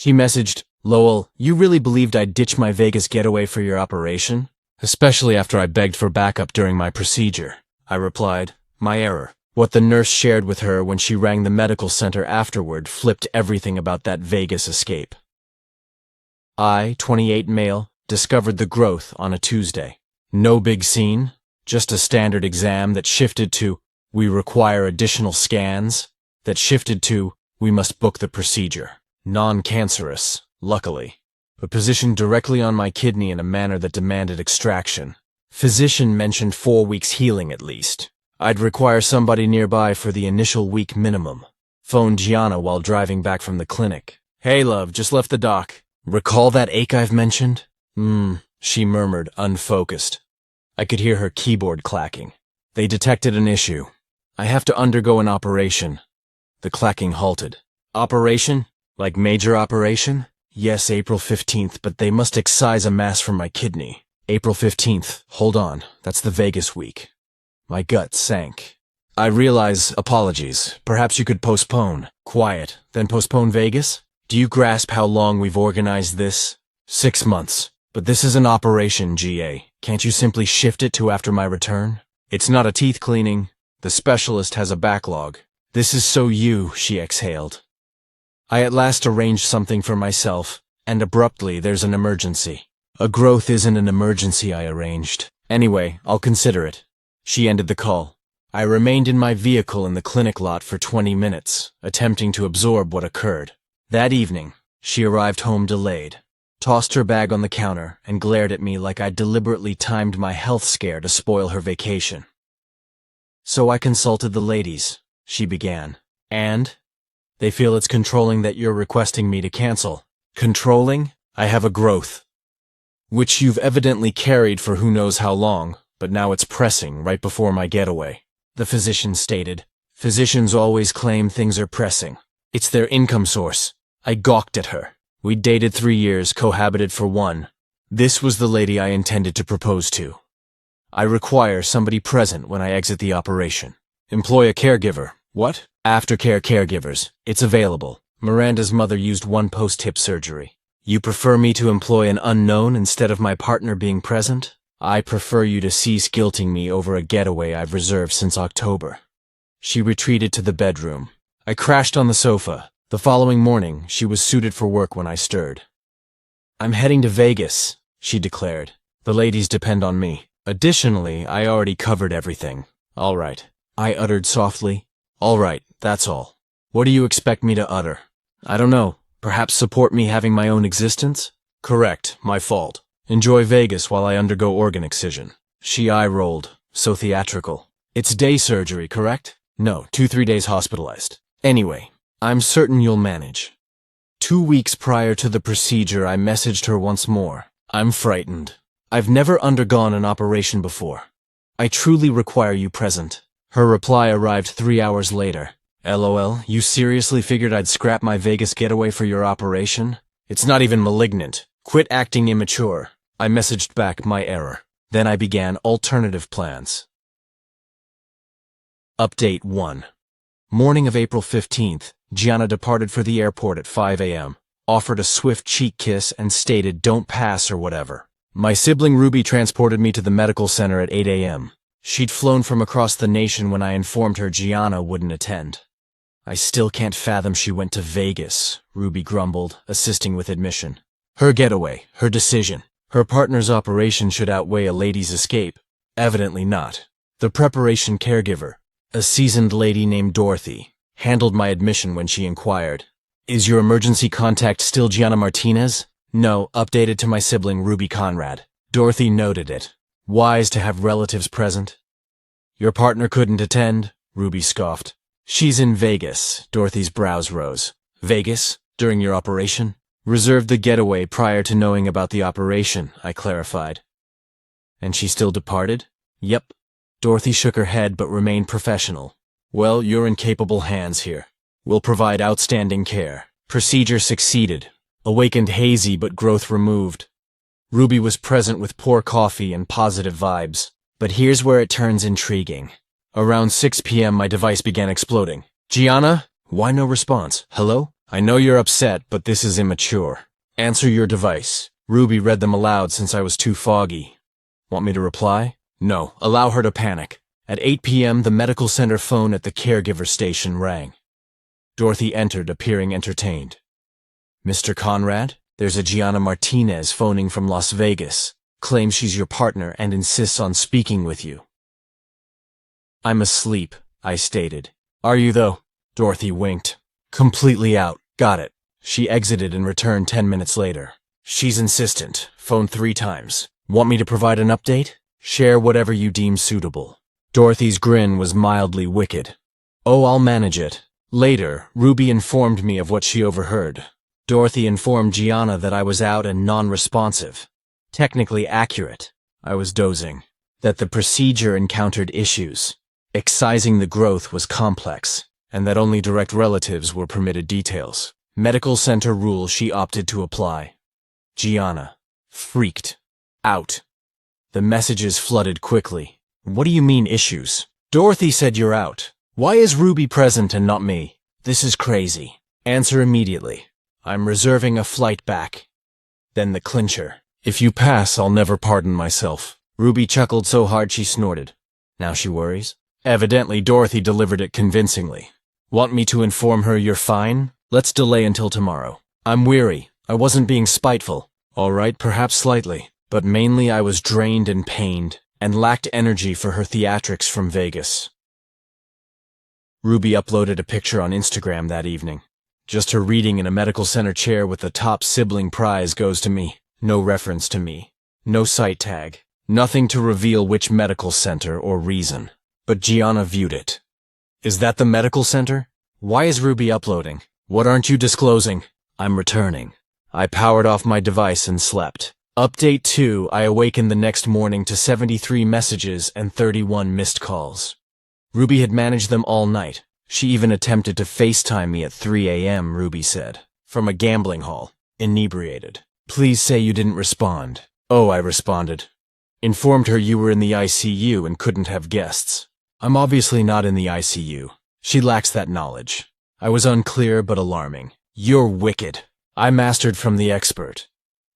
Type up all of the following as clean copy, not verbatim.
She messaged, "Lowell, you really believed I'd ditch my Vegas getaway for your operation? Especially after I begged for backup during my procedure." I replied, "My error." What the nurse shared with her when she rang the medical center afterward flipped everything about that Vegas escape. I, 28 male, discovered the growth on a Tuesday. No big scene, just a standard exam that shifted to, "We require additional scans," that shifted to, "We must book the procedure." Non-cancerous, luckily, but positioned directly on my kidney in a manner that demanded extraction. Physician mentioned 4 weeks healing at least. I'd require somebody nearby for the initial week minimum. Phoned Gianna while driving back from the clinic. "Hey love, just left the doc. Recall that ache I've mentioned?" She murmured, unfocused. I could hear her keyboard clacking. "They detected an issue. I have to undergo an operation." The clacking halted. "Operation? Like major operation?" "Yes, April 15th, but they must excise a mass from my kidney." "April 15th. Hold on. That's the Vegas week." My gut sank. "I realize, apologies. Perhaps you could postpone." Quiet. "Then postpone Vegas? Do you grasp how long we've organized this?" 6 months. "But this is an operation, GA. Can't you simply shift it to after my return?" "It's not a teeth cleaning. The specialist has a backlog." "This is so you," she exhaled. I at last arranged something for myself, and abruptly there's an emergency. "A growth isn't an emergency," I arranged. "Anyway, I'll consider it." She ended the call. I remained in my vehicle in the clinic lot for 20 minutes, attempting to absorb what occurred. That evening, she arrived home delayed, tossed her bag on the counter, and glared at me like I'd deliberately timed my health scare to spoil her vacation. "So I consulted the ladies," she began. "And? They feel it's controlling that you're requesting me to cancel." "Controlling? I have a growth, which you've evidently carried for who knows how long, but now it's pressing right before my getaway," the physician stated. Physicians always claim things are pressing. It's their income source. I gawked at her. We'd dated 3 years, cohabited for 1. This was the lady I intended to propose to. "I require somebody present when I exit the operation." "Employ a caregiver." "What?" "Aftercare caregivers. It's available. Miranda's mother used 1 post-hip surgery." "You prefer me to employ an unknown instead of my partner being present?" "I prefer you to cease guilting me over a getaway I've reserved since October." She retreated to the bedroom. I crashed on the sofa. The following morning, she was suited for work when I stirred. "I'm heading to Vegas," she declared. "The ladies depend on me. Additionally, I already covered everything." "All right," I uttered softly. "All right, that's all." "What do you expect me to utter?" "I don't know. Perhaps support me having my own existence?" "Correct, my fault. Enjoy Vegas while I undergo organ excision." She eye-rolled, so theatrical. "It's day surgery, correct?" "No, 2-3 days hospitalized." "Anyway, I'm certain you'll manage." 2 weeks prior to the procedure, I messaged her once more. "I'm frightened. I've never undergone an operation before. I truly require you present." Her reply arrived 3 hours later. "LOL, you seriously figured I'd scrap my Vegas getaway for your operation? It's not even malignant. Quit acting immature." I messaged back my error. Then I began alternative plans. Update 1. Morning of April 15th, Gianna departed for the airport at 5 a.m., offered a swift cheek kiss, and stated, "Don't pass," or whatever. My sibling Ruby transported me to the medical center at 8 a.m. She'd flown from across the nation when I informed her Gianna wouldn't attend. "I still can't fathom she went to Vegas," Ruby grumbled, assisting with admission. Her getaway, her decision. Her partner's operation should outweigh a lady's escape. Evidently not. The preparation caregiver, a seasoned lady named Dorothy, handled my admission when she inquired, "Is your emergency contact still Gianna Martinez?" "No," updated to my sibling Ruby Conrad. Dorothy noted it. Wise to have relatives present. "Your partner couldn't attend?" Ruby scoffed. "She's in Vegas." Dorothy's brows rose. "Vegas? During your operation?" "Reserved the getaway prior to knowing about the operation," I clarified. "And she still departed?" "Yep." Dorothy shook her head but remained professional. "Well, you're in capable hands here. We'll provide outstanding care." Procedure succeeded. Awakened hazy but growth removed. Ruby was present with poor coffee and positive vibes. But here's where it turns intriguing. Around 6 p.m. my device began exploding. "Gianna?" Why no response? "Hello?" I know you're upset, but this is immature. Answer your device. Ruby read them aloud since I was too foggy. Want me to reply? No, allow her to panic. At 8 p.m., the medical center phone at the caregiver station rang. Dorothy entered, appearing entertained. Mr. Conrad, there's a Gianna Martinez phoning from Las Vegas. Claims she's your partner and insists on speaking with you. I'm asleep, I stated. Are you though? Dorothy winked. Completely out. Got it. She exited and returned 10 minutes later. She's insistent. Phoned 3 times. Want me to provide an update? Share whatever you deem suitable. Dorothy's grin was mildly wicked. Oh, I'll manage it. Later, Ruby informed me of what she overheard. Dorothy informed Gianna that I was out and non-responsive. Technically accurate. I was dozing. That the procedure encountered issues. Excising the growth was complex, and that only direct relatives were permitted details. Medical center rule she opted to apply. Gianna. Freaked. Out. The messages flooded quickly. What do you mean issues? Dorothy said you're out. Why is Ruby present and not me? This is crazy. Answer immediately. I'm reserving a flight back. Then the clincher. If you pass, I'll never pardon myself. Ruby chuckled so hard she snorted. Now she worries? Evidently, Dorothy delivered it convincingly. Want me to inform her you're fine? Let's delay until tomorrow. I'm weary. I wasn't being spiteful. All right, perhaps slightly. But mainly I was drained and pained, and lacked energy for her theatrics from Vegas. Ruby uploaded a picture on Instagram that evening. Just her reading in a medical center chair with the top sibling prize goes to me. No reference to me. No site tag. Nothing to reveal which medical center or reason. But Gianna viewed it. Is that the medical center? Why is Ruby uploading? What aren't you disclosing? I'm returning. I powered off my device and slept. Update 2, I awakened the next morning to 73 messages and 31 missed calls. Ruby had managed them all night. She even attempted to FaceTime me at 3 a.m., Ruby said. From a gambling hall. Inebriated. Please say you didn't respond. Oh, I responded. Informed her you were in the ICU and couldn't have guests. I'm obviously not in the ICU. She lacks that knowledge. I was unclear but alarming. You're wicked. I mastered from the expert.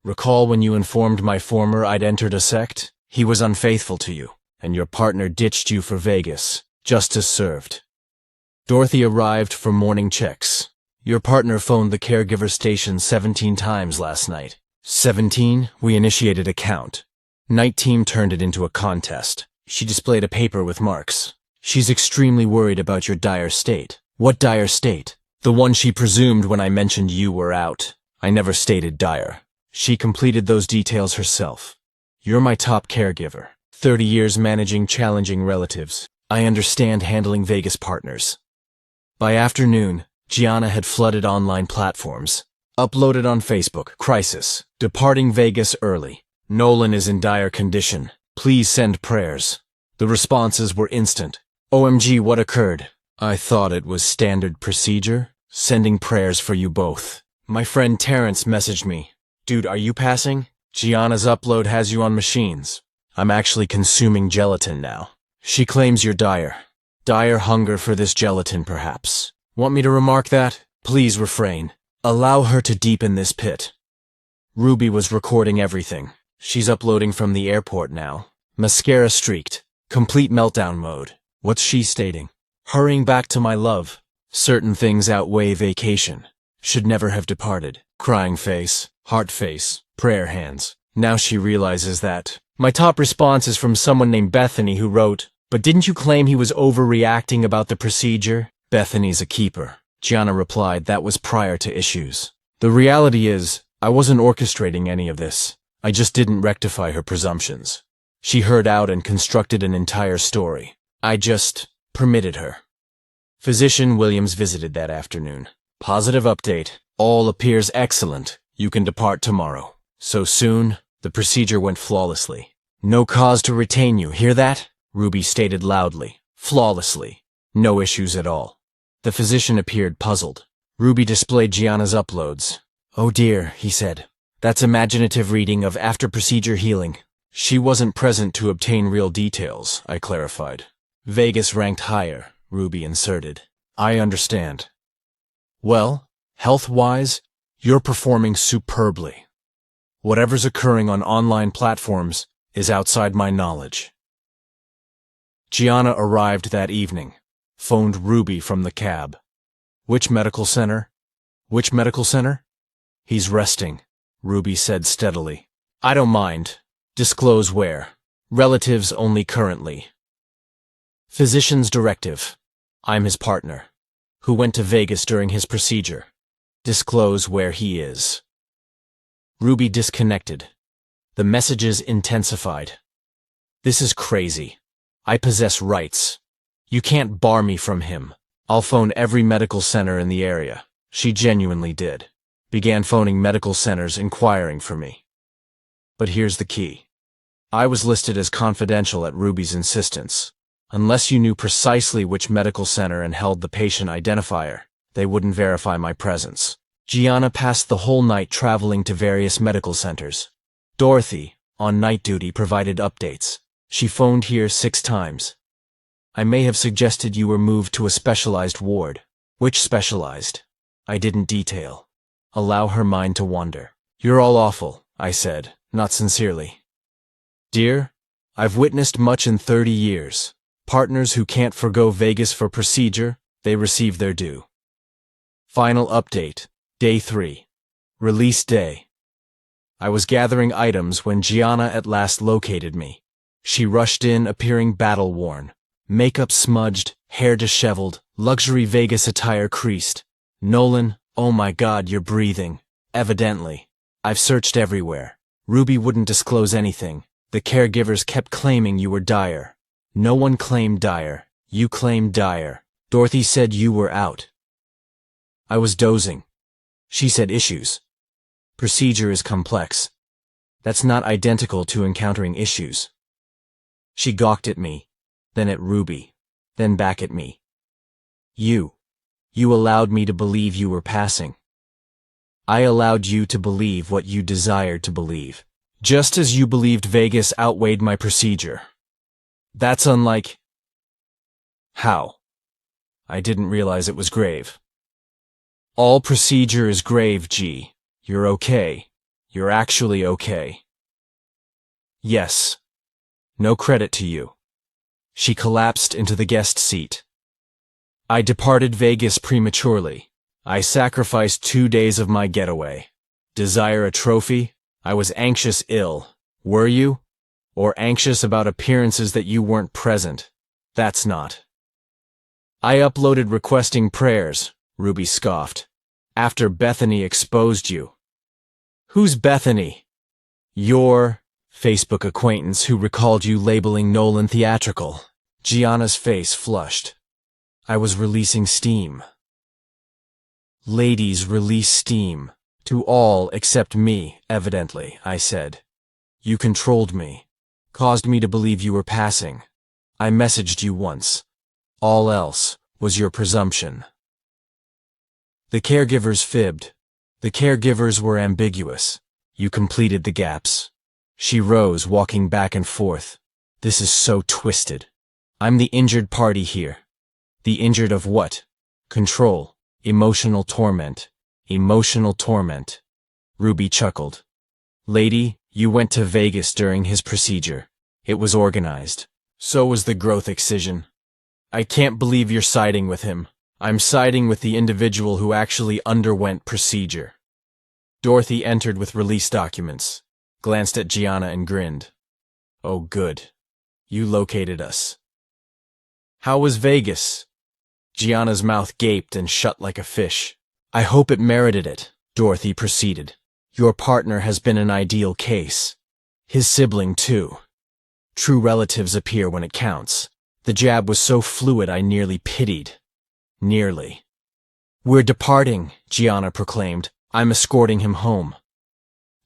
Recall when you informed my former I'd entered a sect? He was unfaithful to you, and your partner ditched you for Vegas. Justice served. Dorothy arrived for morning checks. Your partner phoned the caregiver station 17 times last night. 17? We initiated a count. Night team turned it into a contest. She displayed a paper with marks. She's extremely worried about your dire state. What dire state? The one she presumed when I mentioned you were out. I never stated dire. She completed those details herself. You're my top caregiver. 30 years managing challenging relatives. I understand handling Vegas partners. By afternoon, Gianna had flooded online platforms. Uploaded on Facebook, crisis. Departing Vegas early. Nolan is in dire condition. Please send prayers. The responses were instant. OMG, what occurred? I thought it was standard procedure. Sending prayers for you both. My friend Terrence messaged me. Dude, are you passing? Gianna's upload has you on machines. I'm actually consuming gelatin now. She claims you're dire. Dire hunger for this gelatin, perhaps. Want me to remark that? Please refrain. Allow her to deepen this pit. Ruby was recording everything. She's uploading from the airport now. Mascara streaked. Complete meltdown mode. What's she stating? Hurrying back to my love. Certain things outweigh vacation. Should never have departed. Crying face. Heart face. Prayer hands. Now she realizes that. My top response is from someone named Bethany who wrote, "But didn't you claim he was overreacting about the procedure?" Bethany's a keeper. Gianna replied that was prior to issues. The reality is, I wasn't orchestrating any of this. I just didn't rectify her presumptions. She heard out and constructed an entire story. I just permitted her. Physician Williams visited that afternoon. Positive update. All appears excellent. You can depart tomorrow. So soon, the procedure went flawlessly. No cause to retain you, hear that? Ruby stated loudly. Flawlessly. No issues at all. The physician appeared puzzled. Ruby displayed Gianna's uploads. Oh dear, he said. That's imaginative reading of after-procedure healing. She wasn't present to obtain real details, I clarified. Vegas ranked higher, Ruby inserted. I understand. Well, Health-wise, you're performing superbly. Whatever's occurring on online platforms is outside my knowledge. Gianna arrived that evening, phoned Ruby from the cab. Which medical center? Which medical center? He's resting, Ruby said steadily. I don't mind. Disclose where. Relatives only currently. Physician's directive. I'm his partner, who went to Vegas during his procedure. Disclose where he is. Ruby disconnected. The messages intensified. This is crazy. I possess rights. You can't bar me from him. I'll phone every medical center in the area. She genuinely did. Began phoning medical centers inquiring for me. But here's the key. I was listed as confidential at Ruby's insistence. Unless you knew precisely which medical center and held the patient identifier, they wouldn't verify my presence. Gianna passed the whole night traveling to various medical centers. Dorothy, on night duty, provided updates. She phoned here 6 times. I may have suggested you were moved to a specialized ward. Which specialized? I didn't detail. Allow her mind to wander. You're all awful, I said, not sincerely. Dear, I've witnessed much in 30 years. Partners who can't forgo Vegas for procedure, they receive their due. Final update, Day 3. Release day. I was gathering items when Gianna at last located me. She rushed in appearing battle-worn. Makeup smudged, hair disheveled, luxury Vegas attire creased. Nolan, oh my God, you're breathing. Evidently. I've searched everywhere. Ruby wouldn't disclose anything. The caregivers kept claiming you were Dyer. No one claimed Dyer. You claimed Dyer. Dorothy said you were out. I was dozing. She said issues. Procedure is complex. That's not identical to encountering issues. She gawked at me, then at Ruby, then back at me. You allowed me to believe you were passing. I allowed you to believe what you desired to believe, just as you believed Vegas outweighed my procedure. That's unlike... How? I didn't realize it was grave. All procedure is grave, G. You're okay. You're actually okay. Yes. No credit to you. She collapsed into the guest seat. I departed Vegas prematurely. I sacrificed 2 days of my getaway. Desire a trophy? I was anxious ill. Were you? Or anxious about appearances that you weren't present? That's not. I uploaded requesting prayers, Ruby scoffed. After Bethany exposed you. Who's Bethany? Your Facebook acquaintance who recalled you labeling Nolan theatrical. Gianna's face flushed. I was releasing steam. Ladies release steam. To all except me, evidently, I said. You controlled me. Caused me to believe you were passing. I messaged you once. All else was your presumption. The caregivers fibbed. The caregivers were ambiguous. You completed the gaps. She rose, walking back and forth. This is so twisted. I'm the injured party here. The injured of what? Control. Emotional torment. Emotional torment. Ruby chuckled. Lady, you went to Vegas during his procedure. It was organized. So was the growth excision. I can't believe you're siding with him. I'm siding with the individual who actually underwent procedure. Dorothy entered with release documents, glanced at Gianna and grinned. Oh, good. You located us. How was Vegas? Gianna's mouth gaped and shut like a fish. I hope it merited it, Dorothy proceeded. Your partner has been an ideal case. His sibling, too. True relatives appear when it counts. The jab was so fluid I nearly pitied. Nearly. We're departing, Gianna proclaimed. I'm escorting him home.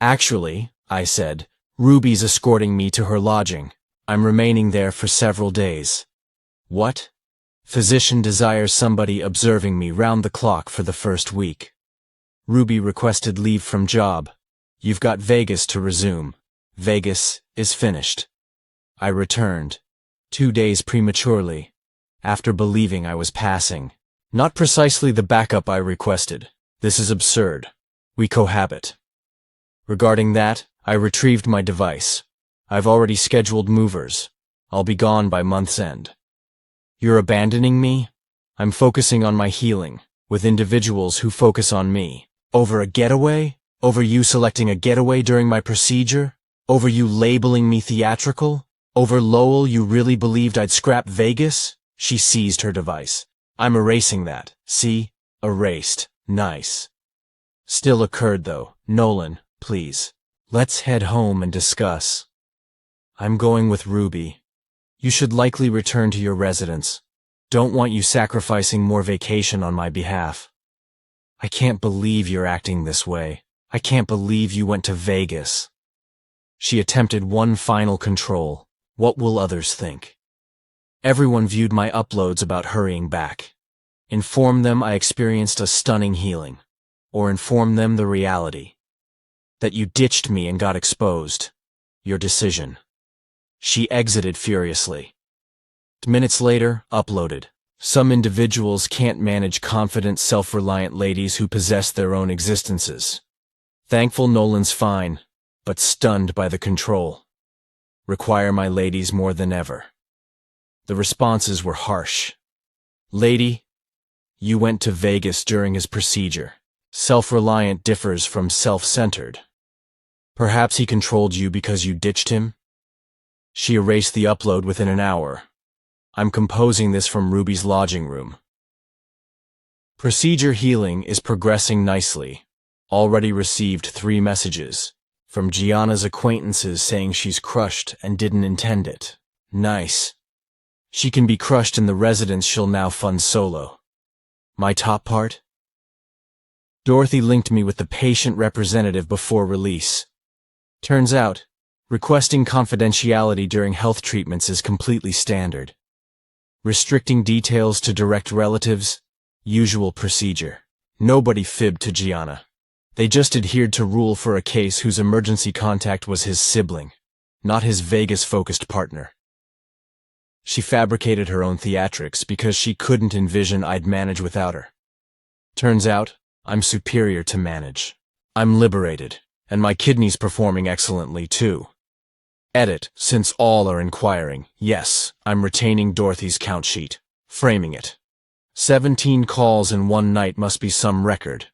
Actually, I said, Ruby's escorting me to her lodging. I'm remaining there for several days. What? Physician desires somebody observing me round the clock for the first week. Ruby requested leave from job. You've got Vegas to resume. Vegas is finished. I returned. 2 days prematurely, after believing I was passing. Not precisely the backup I requested. This is absurd. We cohabit. Regarding that, I retrieved my device. I've already scheduled movers. I'll be gone by month's end. You're abandoning me? I'm focusing on my healing, with individuals who focus on me. Over a getaway? Over you selecting a getaway during my procedure? Over you labeling me theatrical? Over Lowell, you really believed I'd scrap Vegas? She seized her device. I'm erasing that. See? Erased. Nice. Still occurred though. Nolan, please. Let's head home and discuss. I'm going with Ruby. You should likely return to your residence. Don't want you sacrificing more vacation on my behalf. I can't believe you're acting this way. I can't believe you went to Vegas. She attempted one final control. What will others think? Everyone viewed my uploads about hurrying back. Inform them I experienced a stunning healing. Or inform them the reality. That you ditched me and got exposed. Your decision. She exited furiously. Minutes later, uploaded. Some individuals can't manage confident, self-reliant ladies who possess their own existences. Thankful Nolan's fine, but stunned by the control. Require my ladies more than ever. The responses were harsh. Lady, you went to Vegas during his procedure. Self-reliant differs from self-centered. Perhaps he controlled you because you ditched him? She erased the upload within an hour. I'm composing this from Ruby's lodging room. Procedure healing is progressing nicely. Already received 3 messages. From Gianna's acquaintances saying she's crushed and didn't intend it. Nice. She can be crushed in the residence she'll now fund solo. My top part? Dorothy linked me with the patient representative before release. Turns out, requesting confidentiality during health treatments is completely standard. Restricting details to direct relatives, usual procedure. Nobody fibbed to Gianna. They just adhered to rule for a case whose emergency contact was his sibling, not his Vegas-focused partner. She fabricated her own theatrics because she couldn't envision I'd manage without her. Turns out, I'm superior to manage. I'm liberated, and my kidney's performing excellently too. Edit, since all are inquiring. Yes, I'm retaining Dorothy's count sheet. Framing it. 17 calls in one night must be some record.